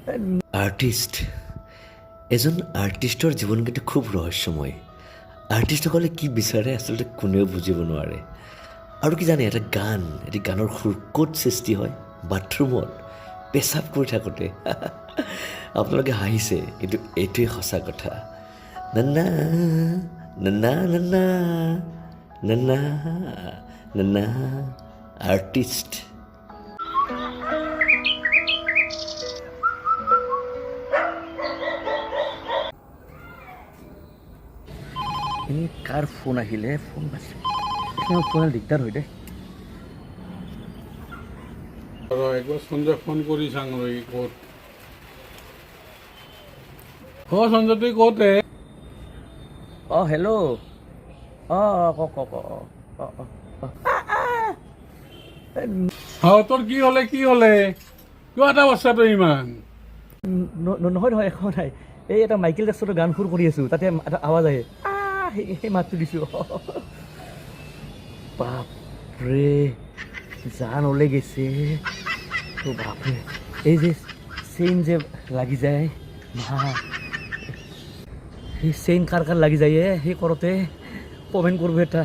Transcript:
Artist এজন আৰ্টিষ্টৰ জীৱন কিন্তু খুব ৰহস্যময়। আৰ্টিষ্টসকলে কি বিচাৰে আচলতে কোনেও বুজিব নোৱাৰে। আৰু কি জানে, এটা গানৰ সুৰ ক'ত সৃষ্টি হয়? বাথৰুমত পেচাব কৰি থাকোঁতে। আপোনালোকে হাঁহিছে, কিন্তু এইটোৱে সঁচা কথা। নানা নানা নানা নানা নানা আৰ্টিষ্ট। এই কাৰ ফোন আহিলে? ফোন বাজিছে, ফোন দিগদাৰ হয় দে। একবার সঞ্জয় ফোন করি সাংরই কোত ও সঞ্জয় তুই কোতে হেল্ল'। ক তোর কি হলে কিয় এটা বস্তা তই ইমান নহয় একো নাই। এই এটা মাইকেল জেকছনৰ গান সুৰ কৰি আছোঁ, তাতে এটা আৱাজ আহে, সেই মাতটো দিছোঁ। বাপৰে, জান ওলাই গৈছে। বাপৰে, এই যে চেইন যে লাগি যায়, সেই চেইন কাৰ লাগি যায়, সেই কৰোঁতে কমেণ্ট কৰিব এটা।